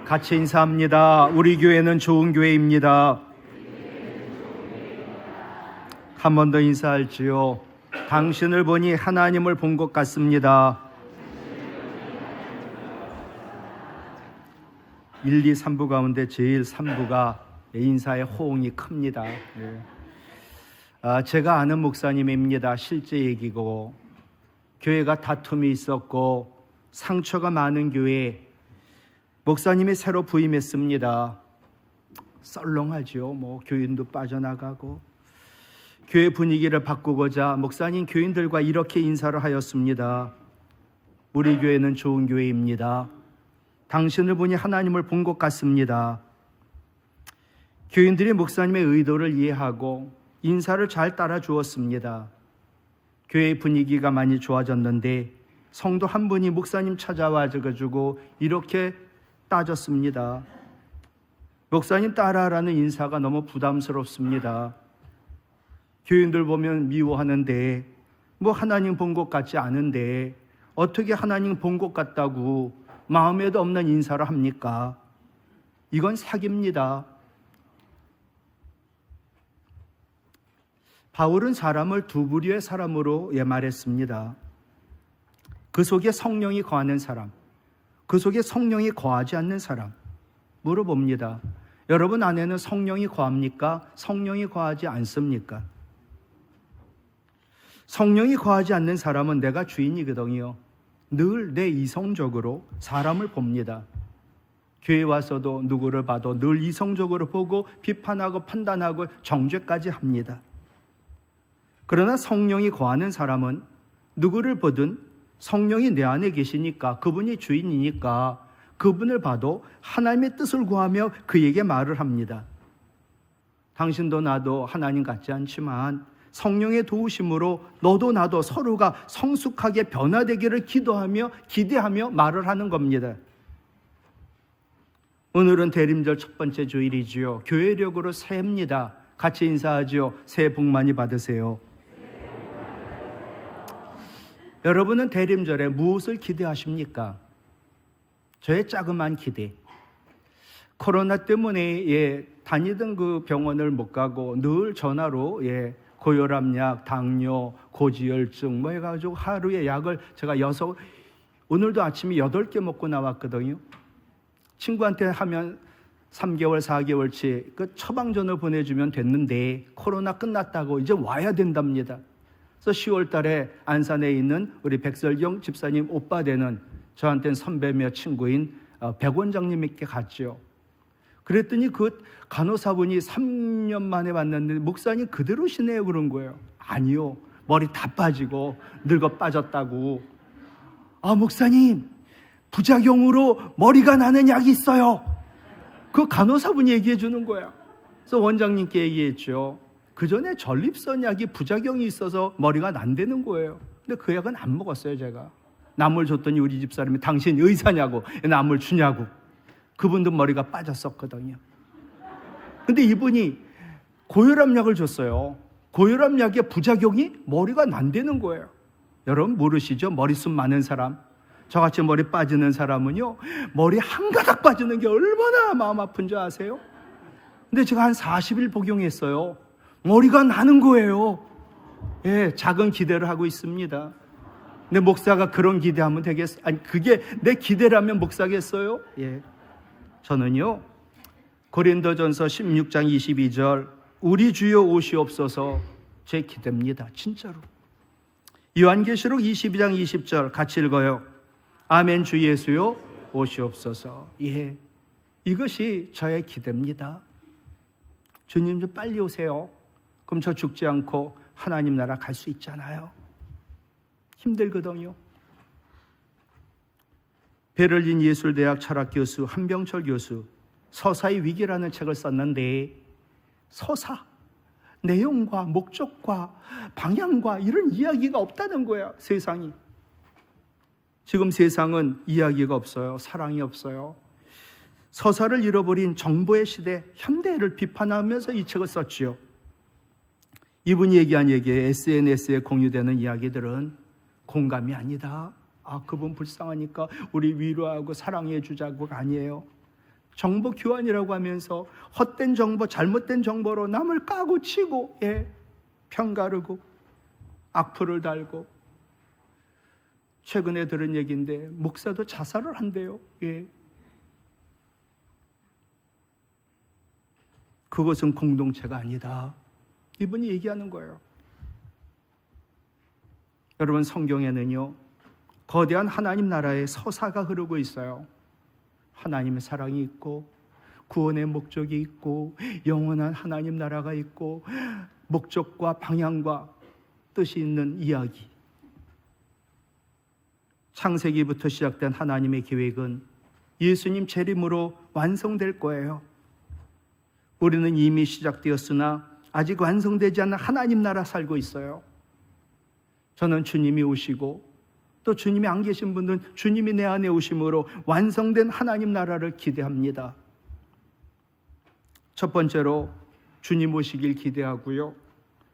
같이 인사합니다. 우리 교회는 좋은 교회입니다. 한 번 더 인사할지요. 당신을 보니 하나님을 본 것 같습니다. 1, 2, 3부 가운데 제일 3부가 인사의 호응이 큽니다. 제가 아는 목사님입니다. 실제 얘기고, 교회가 다툼이 있었고 상처가 많은 교회에 목사님이 새로 부임했습니다. 썰렁하죠. 교인도 빠져나가고. 교회 분위기를 바꾸고자 목사님 교인들과 이렇게 인사를 하였습니다. 우리 교회는 좋은 교회입니다. 당신을 보니 하나님을 본 것 같습니다. 교인들이 목사님의 의도를 이해하고 인사를 잘 따라 주었습니다. 교회 분위기가 많이 좋아졌는데 성도 한 분이 목사님 찾아와가지고 이렇게 따졌습니다. 목사님 따라하라는 인사가 너무 부담스럽습니다. 교인들 보면 미워하는데 하나님 본 것 같지 않은데 어떻게 하나님 본 것 같다고 마음에도 없는 인사를 합니까? 이건 사기입니다. 바울은 사람을 두 부류의 사람으로 말했습니다. 그 속에 성령이 거하는 사람, 그 속에 성령이 거하지 않는 사람. 물어봅니다. 여러분 안에는 성령이 거합니까? 성령이 거하지 않습니까? 성령이 거하지 않는 사람은 내가 주인이거든요. 늘 내 이성적으로 사람을 봅니다. 교회 와서도 누구를 봐도 늘 이성적으로 보고 비판하고 판단하고 정죄까지 합니다. 그러나 성령이 거하는 사람은 누구를 보든 성령이 내 안에 계시니까, 그분이 주인이니까 그분을 봐도 하나님의 뜻을 구하며 그에게 말을 합니다. 당신도 나도 하나님 같지 않지만 성령의 도우심으로 너도 나도 서로가 성숙하게 변화되기를 기도하며 기대하며 말을 하는 겁니다. 오늘은 대림절 첫 번째 주일이지요. 교회력으로 새해입니다. 같이 인사하지요. 새해 복 많이 받으세요. 여러분은 대림절에 무엇을 기대하십니까? 저의 자그마한 기대. 코로나 때문에 다니던 그 병원을 못 가고 늘 전화로 고혈압약, 당뇨, 고지혈증 해가지고 하루에 약을 제가 오늘도 아침에 8개 먹고 나왔거든요. 친구한테 하면 3개월, 4개월치 그 처방전을 보내주면 됐는데 코로나 끝났다고 이제 와야 된답니다. 그래서 10월 달에 안산에 있는 우리 백설경 집사님 오빠 되는 저한테는 선배며 친구인 백 원장님께 갔죠. 그랬더니 그 간호사분이 3년 만에 만났는데 목사님 그대로시네요 그런 거예요. 아니요, 머리 다 빠지고 늙어 빠졌다고. 목사님 부작용으로 머리가 나는 약이 있어요. 그 간호사분이 얘기해 주는 거예요. 그래서 원장님께 얘기했죠. 그 전에 전립선 약이 부작용이 있어서 머리가 난다는 거예요. 근데 그 약은 안 먹었어요. 제가 남을 줬더니 우리 집사람이 당신 의사냐고, 남을 주냐고. 그분도 머리가 빠졌었거든요. 근데 이분이 고혈압 약을 줬어요. 고혈압 약의 부작용이 머리가 난다는 거예요. 여러분 모르시죠? 머리숱 많은 사람, 저같이 머리 빠지는 사람은요, 머리 한 가닥 빠지는 게 얼마나 마음 아픈 줄 아세요? 근데 제가 한 40일 복용했어요. 머리가 나는 거예요. 작은 기대를 하고 있습니다. 근데 목사가 그런 기대하면 되겠어요? 아니, 그게 내 기대라면 목사겠어요? 저는요, 고린도전서 16장 22절 우리 주여 오시옵소서 제 기대입니다. 진짜로. 요한계시록 22장 20절 같이 읽어요. 아멘. 주 예수요 오시옵소서. 이것이 저의 기대입니다. 주님 좀 빨리 오세요. 그럼 저 죽지 않고 하나님 나라 갈 수 있잖아요. 힘들거든요. 베를린 예술대학 철학교수 한병철 교수 서사의 위기라는 책을 썼는데, 서사, 내용과 목적과 방향과 이런 이야기가 없다는 거야. 세상이. 지금 세상은 이야기가 없어요. 사랑이 없어요. 서사를 잃어버린 정보의 시대, 현대를 비판하면서 이 책을 썼지요. 이분이 얘기한 얘기에 SNS에 공유되는 이야기들은 공감이 아니다. 그분 불쌍하니까 우리 위로하고 사랑해 주자고가 아니에요. 정보 교환이라고 하면서 헛된 정보, 잘못된 정보로 남을 까고 치고, 편가르고 악플을 달고. 최근에 들은 얘기인데 목사도 자살을 한대요. 그것은 공동체가 아니다. 이분이 얘기하는 거예요. 여러분, 성경에는요, 거대한 하나님 나라의 서사가 흐르고 있어요. 하나님의 사랑이 있고, 구원의 목적이 있고, 영원한 하나님 나라가 있고, 목적과 방향과 뜻이 있는 이야기. 창세기부터 시작된 하나님의 계획은 예수님 재림으로 완성될 거예요. 우리는 이미 시작되었으나 아직 완성되지 않은 하나님 나라 살고 있어요. 저는 주님이 오시고, 또 주님이 안 계신 분들은 주님이 내 안에 오심으로 완성된 하나님 나라를 기대합니다. 첫 번째로 주님 오시길 기대하고요,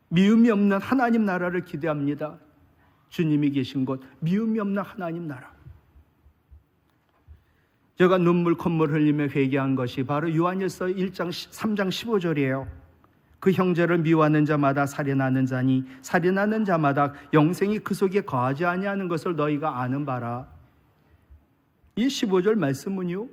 미움이 없는 하나님 나라를 기대합니다. 주님이 계신 곳, 미움이 없는 하나님 나라. 제가 눈물 콧물 흘리며 회개한 것이 바로 요한일서 3장 15절이에요. 그 형제를 미워하는 자마다 살인하는 자니 살인하는 자마다 영생이 그 속에 거하지 아니하는 것을 너희가 아는 바라. 이 15절 말씀은요,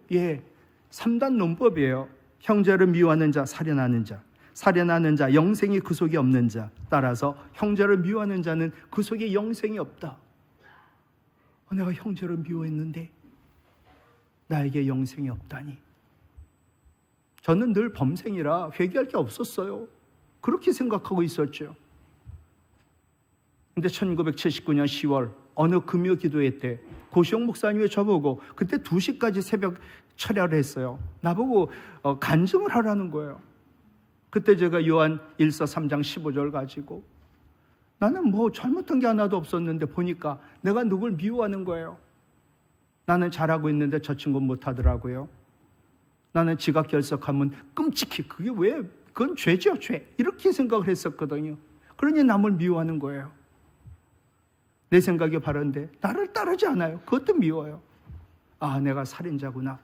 3단 논법이에요. 형제를 미워하는 자, 살인하는 자, 살인하는 자, 영생이 그 속에 없는 자. 따라서 형제를 미워하는 자는 그 속에 영생이 없다. 내가 형제를 미워했는데 나에게 영생이 없다니. 저는 늘 범생이라 회개할 게 없었어요. 그렇게 생각하고 있었죠. 근데 1979년 10월 어느 금요 기도회 때 고시영 목사님이 저보고, 그때 2시까지 새벽 철야를 했어요. 나보고 간증을 하라는 거예요. 그때 제가 요한 1서 3장 15절 가지고, 나는 뭐 잘못한 게 하나도 없었는데 보니까 내가 누굴 미워하는 거예요. 나는 잘하고 있는데 저 친구는 못하더라고요. 나는 지각 결석하면 끔찍히, 그건 죄죠, 죄. 이렇게 생각을 했었거든요. 그러니 남을 미워하는 거예요. 내 생각이 바른데 나를 따르지 않아요. 그것도 미워요. 내가 살인자구나.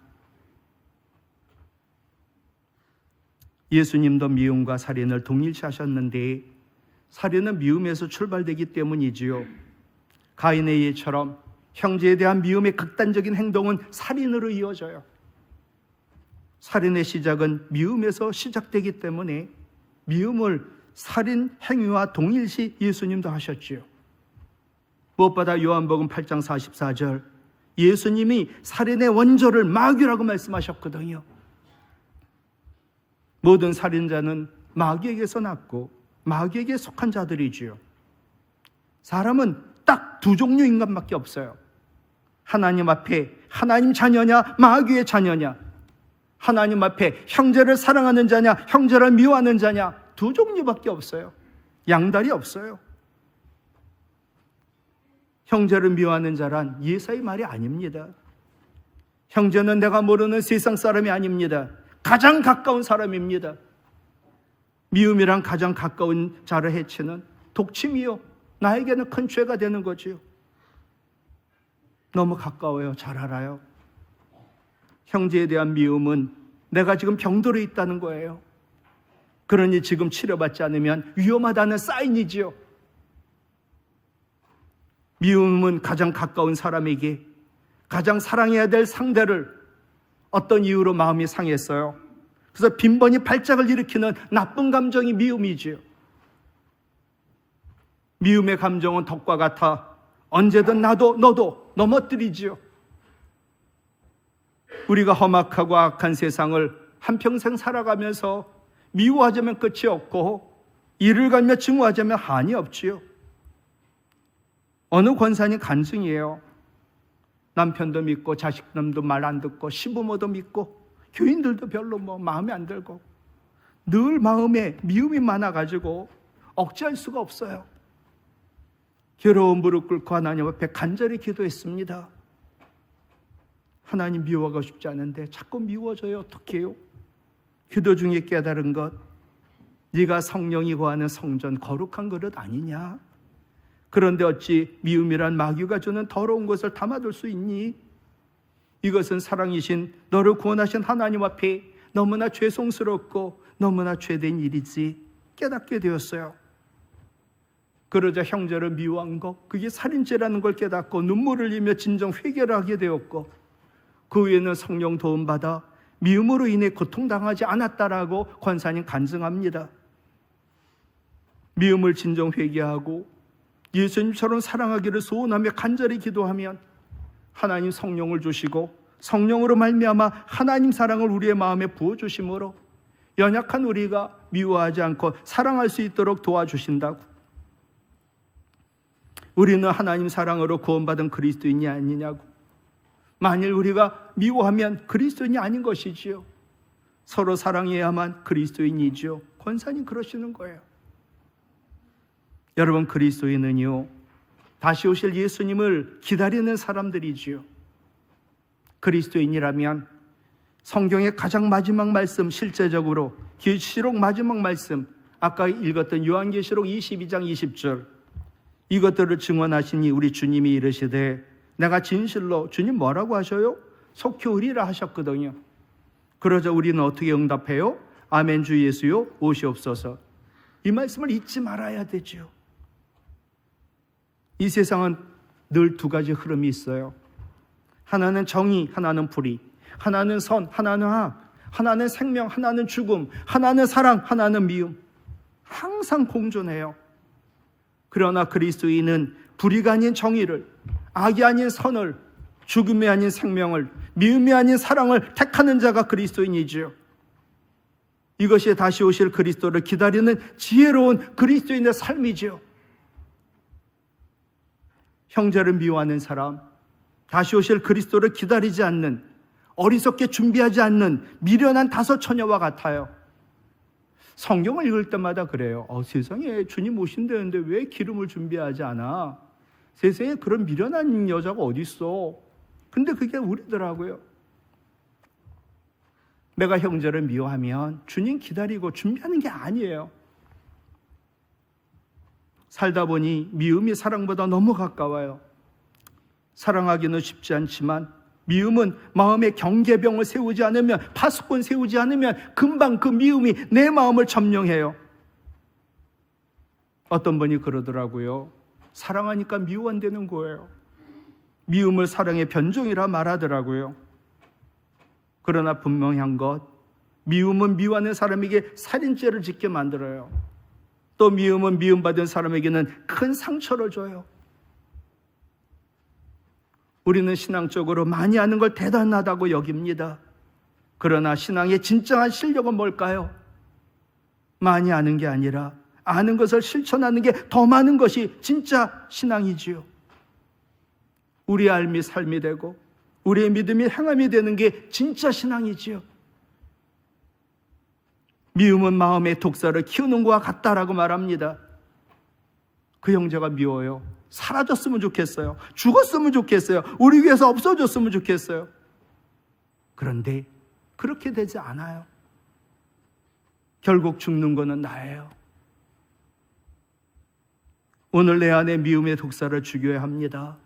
예수님도 미움과 살인을 동일시하셨는데, 살인은 미움에서 출발되기 때문이지요. 가인의 예처럼 형제에 대한 미움의 극단적인 행동은 살인으로 이어져요. 살인의 시작은 미움에서 시작되기 때문에 미움을 살인 행위와 동일시 예수님도 하셨지요. 무엇보다 요한복음 8장 44절, 예수님이 살인의 원조를 마귀라고 말씀하셨거든요. 모든 살인자는 마귀에게서 났고 마귀에게 속한 자들이지요. 사람은 딱 2종류 인간밖에 없어요. 하나님 앞에 하나님 자녀냐, 마귀의 자녀냐. 하나님 앞에 형제를 사랑하는 자냐, 형제를 미워하는 자냐. 2종류밖에 없어요. 양다리 없어요. 형제를 미워하는 자란 예사의 말이 아닙니다. 형제는 내가 모르는 세상 사람이 아닙니다. 가장 가까운 사람입니다. 미움이란 가장 가까운 자를 해치는 독침이요, 나에게는 큰 죄가 되는 거지요. 너무 가까워요. 잘 알아요. 형제에 대한 미움은 내가 지금 병들어 있다는 거예요. 그러니 지금 치료받지 않으면 위험하다는 사인이지요. 미움은 가장 가까운 사람에게 가장 사랑해야 될 상대를 어떤 이유로 마음이 상했어요. 그래서 빈번히 발작을 일으키는 나쁜 감정이 미움이지요. 미움의 감정은 덕과 같아 언제든 나도 너도 넘어뜨리지요. 우리가 험악하고 악한 세상을 한평생 살아가면서 미워하자면 끝이 없고 이를 갈며 증오하자면 한이 없지요. 어느 권사님 간증이에요. 남편도 믿고 자식놈도 말 안 듣고 시부모도 믿고 교인들도 별로 마음에 안 들고 늘 마음에 미움이 많아가지고 억제할 수가 없어요. 괴로운 무릎 꿇고 하나님 앞에 간절히 기도했습니다. 하나님, 미워하고 싶지 않은데 자꾸 미워져요. 어떻게 해요? 기도 중에 깨달은 것, 네가 성령이 거하는 성전 거룩한 그릇 아니냐? 그런데 어찌 미움이란 마귀가 주는 더러운 것을 담아둘 수 있니? 이것은 사랑이신 너를 구원하신 하나님 앞에 너무나 죄송스럽고 너무나 죄된 일이지 깨닫게 되었어요. 그러자 형제를 미워한 것, 그게 살인죄라는 걸 깨닫고 눈물을 흘리며 진정 회개를 하게 되었고, 그 후에는 성령 도움받아 미움으로 인해 고통당하지 않았다라고 권사님 간증합니다. 미움을 진정 회개하고 예수님처럼 사랑하기를 소원하며 간절히 기도하면 하나님 성령을 주시고, 성령으로 말미암아 하나님 사랑을 우리의 마음에 부어주심으로 연약한 우리가 미워하지 않고 사랑할 수 있도록 도와주신다고. 우리는 하나님 사랑으로 구원받은 그리스도인이 아니냐고. 만일 우리가 미워하면 그리스도인이 아닌 것이지요. 서로 사랑해야만 그리스도인이지요. 권사님 그러시는 거예요. 여러분, 그리스도인은요, 다시 오실 예수님을 기다리는 사람들이지요. 그리스도인이라면 성경의 가장 마지막 말씀, 실제적으로 계시록 마지막 말씀, 아까 읽었던 요한계시록 22장 20절, 이것들을 증언하시니 우리 주님이 이르시되 내가 진실로, 주님 뭐라고 하셔요? 속히 오리라 하셨거든요. 그러자 우리는 어떻게 응답해요? 아멘 주 예수요 오시옵소서. 이 말씀을 잊지 말아야 되죠. 이 세상은 늘 두 가지 흐름이 있어요. 하나는 정의, 하나는 불의. 하나는 선, 하나는 악. 하나는 생명, 하나는 죽음. 하나는 사랑, 하나는 미움. 항상 공존해요. 그러나 그리스도인은 불의가 아닌 정의를, 악이 아닌 선을, 죽음이 아닌 생명을, 미움이 아닌 사랑을 택하는 자가 그리스도인이지요. 이것이 다시 오실 그리스도를 기다리는 지혜로운 그리스도인의 삶이지요. 형제를 미워하는 사람, 다시 오실 그리스도를 기다리지 않는, 어리석게 준비하지 않는 미련한 다섯 처녀와 같아요. 성경을 읽을 때마다 그래요. 세상에 주님 오신다는데 왜 기름을 준비하지 않아? 세상에 그런 미련한 여자가 어디 있어? 근데 그게 우리더라고요. 내가 형제를 미워하면 주님 기다리고 준비하는 게 아니에요. 살다 보니 미움이 사랑보다 너무 가까워요. 사랑하기는 쉽지 않지만 미움은 마음의 경계병을 세우지 않으면, 파수꾼 세우지 않으면 금방 그 미움이 내 마음을 점령해요. 어떤 분이 그러더라고요. 사랑하니까 미워 안 되는 거예요. 미움을 사랑의 변종이라 말하더라고요. 그러나 분명한 것, 미움은 미워하는 사람에게 살인죄를 짓게 만들어요. 또 미움은 미움받은 사람에게는 큰 상처를 줘요. 우리는 신앙적으로 많이 아는 걸 대단하다고 여깁니다. 그러나 신앙의 진정한 실력은 뭘까요? 많이 아는 게 아니라 아는 것을 실천하는 게 더 많은 것이 진짜 신앙이지요. 우리의 삶이 삶이 되고 우리의 믿음이 행함이 되는 게 진짜 신앙이지요. 미움은 마음의 독사를 키우는 것과 같다라고 말합니다. 그 형제가 미워요. 사라졌으면 좋겠어요. 죽었으면 좋겠어요. 우리 위해서 없어졌으면 좋겠어요. 그런데 그렇게 되지 않아요. 결국 죽는 거는 나예요. 오늘 내 안에 미움의 독사를 죽여야 합니다.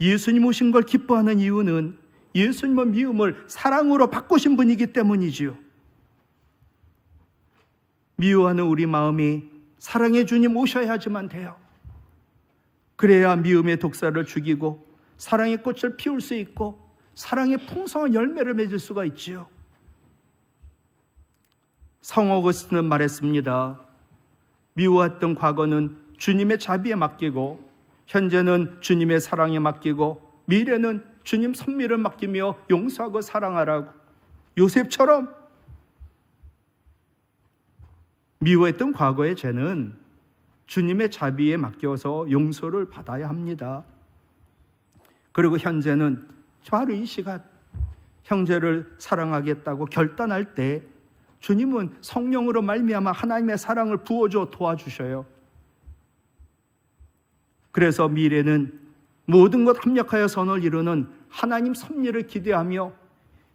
예수님 오신 걸 기뻐하는 이유는 예수님은 미움을 사랑으로 바꾸신 분이기 때문이지요. 미워하는 우리 마음이 사랑의 주님 오셔야지만 돼요. 그래야 미움의 독사를 죽이고 사랑의 꽃을 피울 수 있고 사랑의 풍성한 열매를 맺을 수가 있지요. 성 어거스틴은 말했습니다. 미워했던 과거는 주님의 자비에 맡기고 현재는 주님의 사랑에 맡기고 미래는 주님 섭리를 맡기며 용서하고 사랑하라고. 요셉처럼 미워했던 과거의 죄는 주님의 자비에 맡겨서 용서를 받아야 합니다. 그리고 현재는 바로 이 시간 형제를 사랑하겠다고 결단할 때 주님은 성령으로 말미암아 하나님의 사랑을 부어줘 도와주셔요. 그래서 미래는 모든 것 합력하여 선을 이루는 하나님 섭리를 기대하며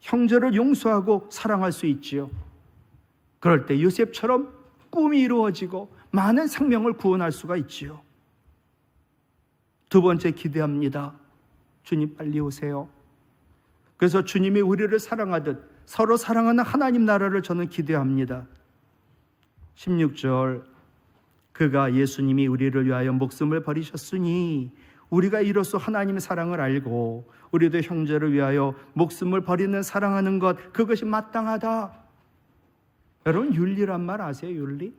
형제를 용서하고 사랑할 수 있지요. 그럴 때 요셉처럼 꿈이 이루어지고 많은 생명을 구원할 수가 있지요. 두 번째 기대합니다. 주님 빨리 오세요. 그래서 주님이 우리를 사랑하듯 서로 사랑하는 하나님 나라를 저는 기대합니다. 16절, 그가 예수님이 우리를 위하여 목숨을 버리셨으니 우리가 이로써 하나님의 사랑을 알고 우리도 형제를 위하여 목숨을 버리는 사랑하는 것, 그것이 마땅하다. 여러분, 윤리란 말 아세요? 윤리?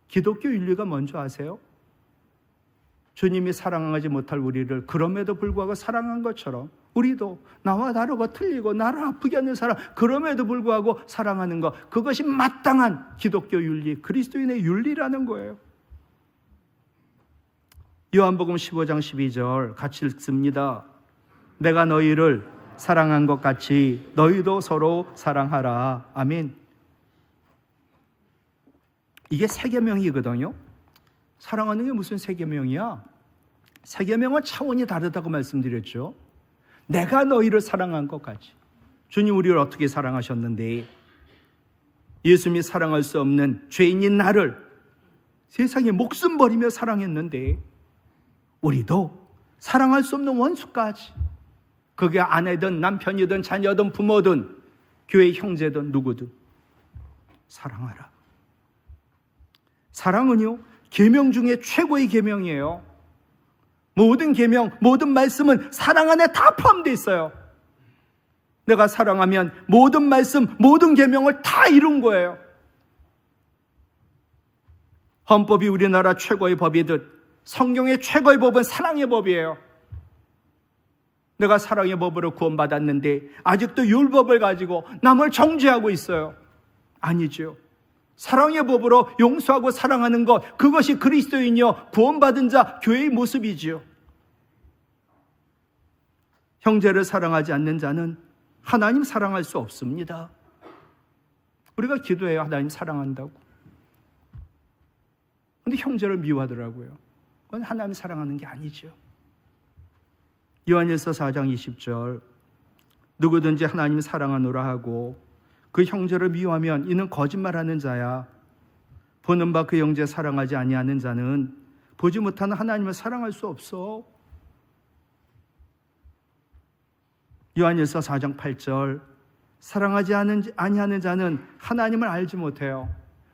기독교 윤리가 뭔지 아세요? 주님이 사랑하지 못할 우리를 그럼에도 불구하고 사랑한 것처럼 우리도 나와 다르고 틀리고 나를 아프게 하는 사람, 그럼에도 불구하고 사랑하는 것, 그것이 마땅한 기독교 윤리, 그리스도인의 윤리라는 거예요. 요한복음 15장 12절 같이 읽습니다. 내가 너희를 사랑한 것 같이 너희도 서로 사랑하라. 아멘. 이게 세 계명이거든요. 사랑하는 게 무슨 세 계명이야? 세 계명은 차원이 다르다고 말씀드렸죠. 내가 너희를 사랑한 것 같이. 주님 우리를 어떻게 사랑하셨는데, 예수님이 사랑할 수 없는 죄인인 나를 세상에 목숨 버리며 사랑했는데, 우리도 사랑할 수 없는 원수까지, 그게 아내든 남편이든 자녀든 부모든 교회 형제든 누구든 사랑하라. 사랑은요, 계명 중에 최고의 계명이에요. 모든 계명, 모든 말씀은 사랑 안에 다 포함되어 있어요. 내가 사랑하면 모든 말씀, 모든 계명을 다 이룬 거예요. 헌법이 우리나라 최고의 법이듯 성경의 최고의 법은 사랑의 법이에요. 내가 사랑의 법으로 구원받았는데 아직도 율법을 가지고 남을 정죄하고 있어요. 아니죠. 사랑의 법으로 용서하고 사랑하는 것, 그것이 그리스도인이요 구원받은 자 교회의 모습이지요. 형제를 사랑하지 않는 자는 하나님 사랑할 수 없습니다. 우리가 기도해요. 하나님 사랑한다고. 그런데 형제를 미워하더라고요. 그건 하나님 사랑하는 게 아니죠. 요한일서 4장 20절, 누구든지 하나님 사랑하노라 하고 그 형제를 미워하면 이는 거짓말하는 자야. 보는 바 그 형제 사랑하지 아니하는 자는 보지 못하는 하나님을 사랑할 수 없어. 요한일서 4장 8절, 사랑하지 아니하는 자는 하나님을 알지 못해요.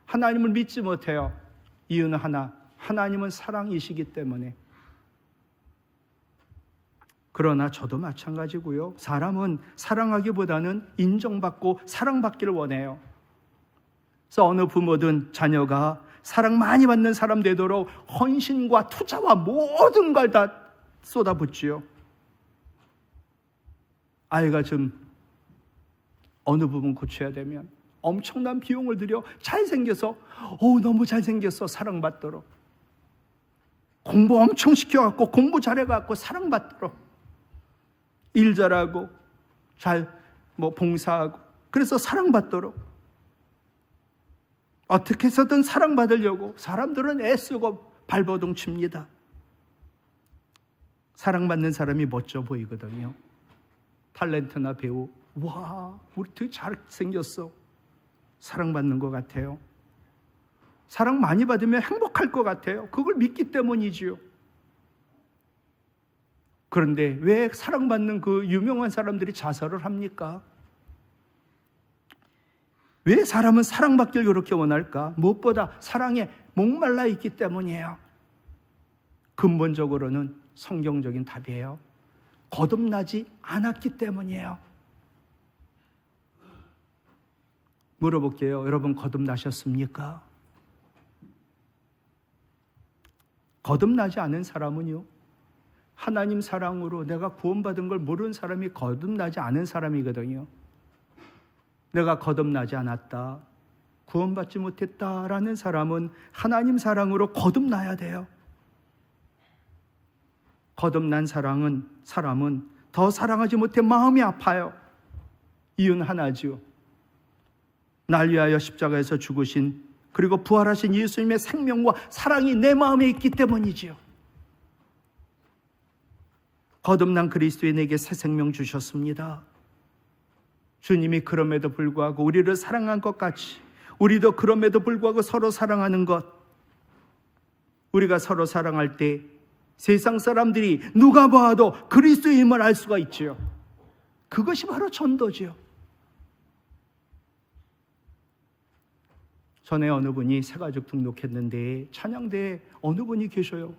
하나님을 믿지 못해요. 이유는 하나, 하나님은 사랑이시기 때문에. 그러나 저도 마찬가지고요. 사람은 사랑하기보다는 인정받고 사랑받기를 원해요. 그래서 어느 부모든 자녀가 사랑 많이 받는 사람 되도록 헌신과 투자와 모든 걸 다 쏟아붓지요. 아이가 좀 어느 부분 고쳐야 되면 엄청난 비용을 들여 잘생겨서 너무 잘생겼어 사랑받도록, 공부 엄청 시켜갖고 공부 잘해갖고 사랑받도록, 일 잘하고 잘 봉사하고 그래서 사랑받도록, 어떻게 해서든 사랑받으려고 사람들은 애쓰고 발버둥 칩니다. 사랑받는 사람이 멋져 보이거든요. 탤런트나 배우, 와 우리 되게 잘생겼어, 사랑받는 것 같아요. 사랑 많이 받으면 행복할 것 같아요. 그걸 믿기 때문이지요. 그런데 왜 사랑받는 그 유명한 사람들이 자살을 합니까? 왜 사람은 사랑받기를 그렇게 원할까? 무엇보다 사랑에 목말라 있기 때문이에요. 근본적으로는 성경적인 답이에요. 거듭나지 않았기 때문이에요. 물어볼게요. 여러분 거듭나셨습니까? 거듭나지 않은 사람은요, 하나님 사랑으로 내가 구원받은 걸 모르는 사람이 거듭나지 않은 사람이거든요. 내가 거듭나지 않았다, 구원받지 못했다라는 사람은 하나님 사랑으로 거듭나야 돼요. 거듭난 사람은 더 사랑하지 못해 마음이 아파요. 이유는 하나지요. 날 위하여 십자가에서 죽으신 그리고 부활하신 예수님의 생명과 사랑이 내 마음에 있기 때문이지요. 거듭난 그리스도인에게 새 생명 주셨습니다. 주님이 그럼에도 불구하고 우리를 사랑한 것 같이 우리도 그럼에도 불구하고 서로 사랑하는 것, 우리가 서로 사랑할 때 세상 사람들이 누가 봐도 그리스도임을 알 수가 있지요. 그것이 바로 전도지요. 전에 어느 분이 새가족 등록했는데 찬양대에 어느 분이 계셔요.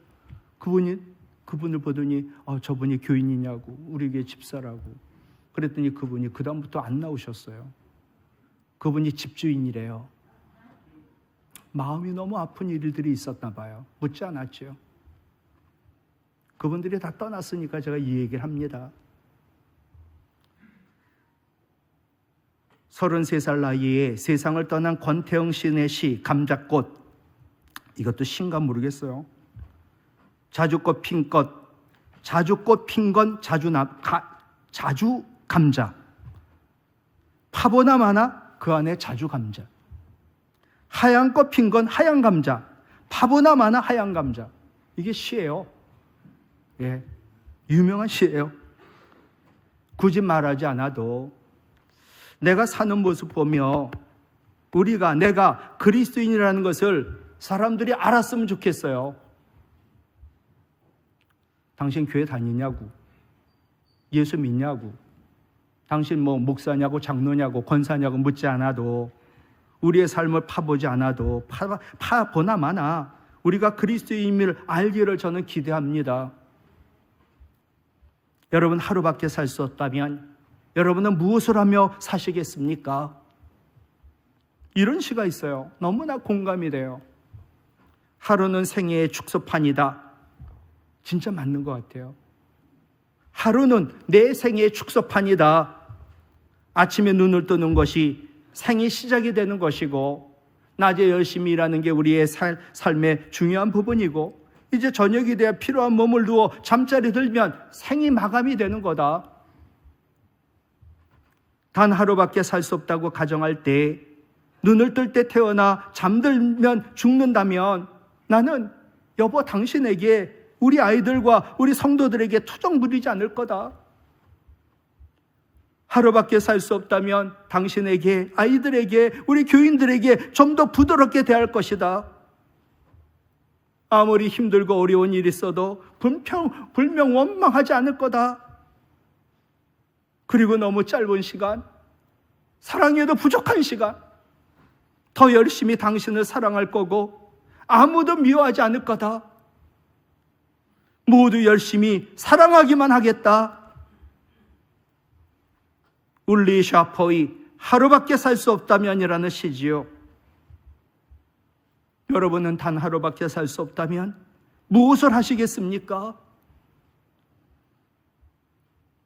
그분을 보더니 저분이 교인이냐고, 우리 교회 집사라고. 그랬더니 그분이 그다음부터 안 나오셨어요. 그분이 집주인이래요. 마음이 너무 아픈 일들이 있었나 봐요. 묻지 않았죠. 그분들이 다 떠났으니까 제가 이 얘기를 합니다. 33살 나이에 세상을 떠난 권태영 시인의 시 감자꽃, 이것도 시인가 모르겠어요. 자주꽃 핀 건 자주 감자, 파보나 마나 그 안에 자주 감자. 하얀 꽃 핀 건 하얀 감자, 파보나 마나 하얀 감자. 이게 시예요. 예, 유명한 시예요. 굳이 말하지 않아도 내가 사는 모습 보며 내가 그리스도인이라는 것을 사람들이 알았으면 좋겠어요. 당신 교회 다니냐고, 예수 믿냐고, 당신 목사냐고 장로냐고 권사냐고 묻지 않아도, 우리의 삶을 파보지 않아도 파보나 마나 우리가 그리스도인임을 알기를 저는 기대합니다. 여러분, 하루밖에 살 수 없다면 여러분은 무엇을 하며 사시겠습니까? 이런 시가 있어요. 너무나 공감이 돼요. 하루는 생애의 축소판이다. 진짜 맞는 것 같아요. 하루는 내 생애의 축소판이다. 아침에 눈을 뜨는 것이 생의 시작이 되는 것이고, 낮에 열심히 일하는 게 우리의 삶의 중요한 부분이고, 이제 저녁이 돼야 피로한 몸을 두어 잠자리 들면 생이 마감이 되는 거다. 단 하루밖에 살 수 없다고 가정할 때, 눈을 뜰 때 태어나 잠들면 죽는다면 나는 여보 당신에게, 우리 아이들과 우리 성도들에게 투정 부리지 않을 거다. 하루밖에 살 수 없다면 당신에게, 아이들에게, 우리 교인들에게 좀 더 부드럽게 대할 것이다. 아무리 힘들고 어려운 일이 있어도 불명 원망하지 않을 거다. 그리고 너무 짧은 시간, 사랑해도 부족한 시간, 더 열심히 당신을 사랑할 거고 아무도 미워하지 않을 거다. 모두 열심히 사랑하기만 하겠다. 울리 샤퍼의 하루밖에 살 수 없다면이라는 시지요. 여러분은 단 하루밖에 살 수 없다면 무엇을 하시겠습니까?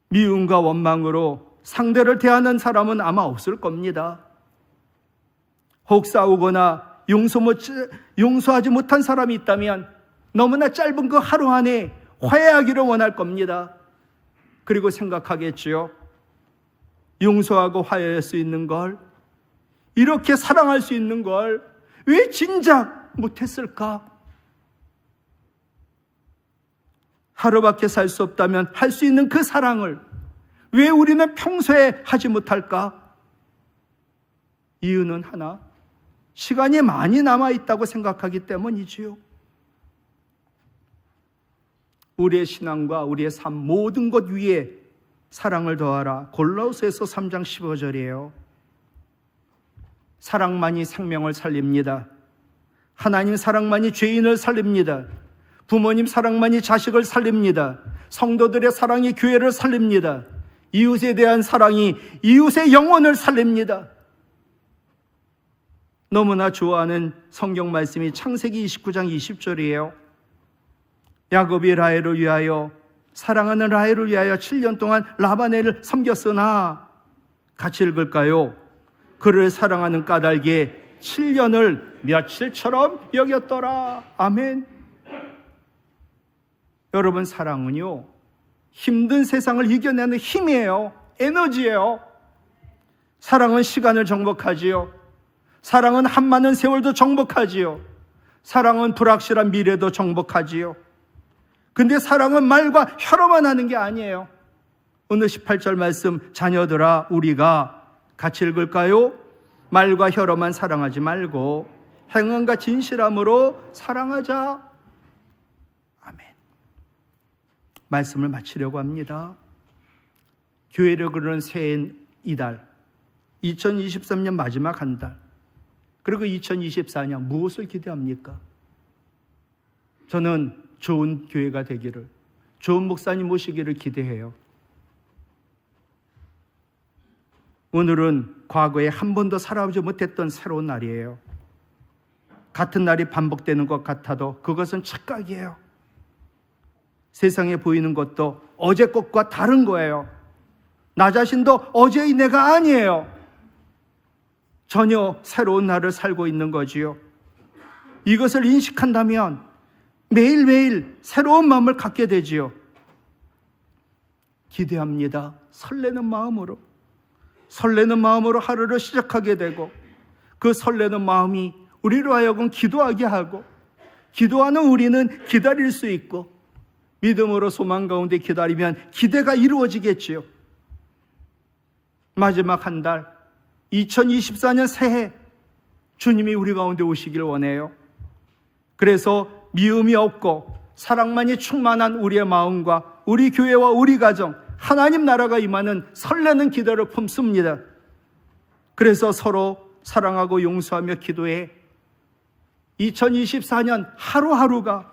미움과 원망으로 상대를 대하는 사람은 아마 없을 겁니다. 혹 싸우거나 용서하지 못한 사람이 있다면 너무나 짧은 그 하루 안에 화해하기를 원할 겁니다. 그리고 생각하겠지요. 용서하고 화해할 수 있는 걸, 이렇게 사랑할 수 있는 걸 왜 진작 못했을까? 하루밖에 살 수 없다면 할 수 있는 그 사랑을 왜 우리는 평소에 하지 못할까? 이유는 하나, 시간이 많이 남아있다고 생각하기 때문이지요. 우리의 신앙과 우리의 삶 모든 것 위에 사랑을 더하라. 골로새서 3장 15절이에요. 사랑만이 생명을 살립니다. 하나님 사랑만이 죄인을 살립니다. 부모님 사랑만이 자식을 살립니다. 성도들의 사랑이 교회를 살립니다. 이웃에 대한 사랑이 이웃의 영혼을 살립니다. 너무나 좋아하는 성경 말씀이 창세기 29장 20절이에요. 야곱이 라헬을 위하여, 사랑하는 라헬을 위하여 7년 동안 라반을 섬겼으나, 같이 읽을까요? 그를 사랑하는 까닭에 7년을 며칠처럼 여겼더라. 아멘. 여러분, 사랑은요, 힘든 세상을 이겨내는 힘이에요. 에너지예요. 사랑은 시간을 정복하지요. 사랑은 한많은 세월도 정복하지요. 사랑은 불확실한 미래도 정복하지요. 근데 사랑은 말과 혀로만 하는 게 아니에요. 오늘 18절 말씀, 자녀들아 우리가 같이 읽을까요? 말과 혀로만 사랑하지 말고 행함과 진실함으로 사랑하자. 아멘. 말씀을 마치려고 합니다. 교회를 그르는 새해 이달, 2023년 마지막 한 달, 그리고 2024년 무엇을 기대합니까? 저는 좋은 교회가 되기를, 좋은 목사님 모시기를 기대해요. 오늘은 과거에 한 번도 살아보지 못했던 새로운 날이에요. 같은 날이 반복되는 것 같아도 그것은 착각이에요. 세상에 보이는 것도 어제 것과 다른 거예요. 나 자신도 어제의 내가 아니에요. 전혀 새로운 날을 살고 있는 거지요. 이것을 인식한다면 매일매일 새로운 마음을 갖게 되지요. 기대합니다. 설레는 마음으로 하루를 시작하게 되고, 그 설레는 마음이 우리로 하여금 기도하게 하고, 기도하는 우리는 기다릴 수 있고, 믿음으로 소망 가운데 기다리면 기대가 이루어지겠지요. 마지막 한 달, 2024년 새해, 주님이 우리 가운데 오시길 원해요. 그래서 미움이 없고 사랑만이 충만한 우리의 마음과 우리 교회와 우리 가정, 하나님 나라가 임하는 설레는 기도를 품습니다. 그래서 서로 사랑하고 용서하며 기도해 2024년 하루하루가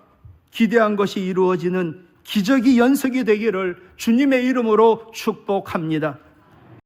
기대한 것이 이루어지는 기적이 연속이 되기를 주님의 이름으로 축복합니다.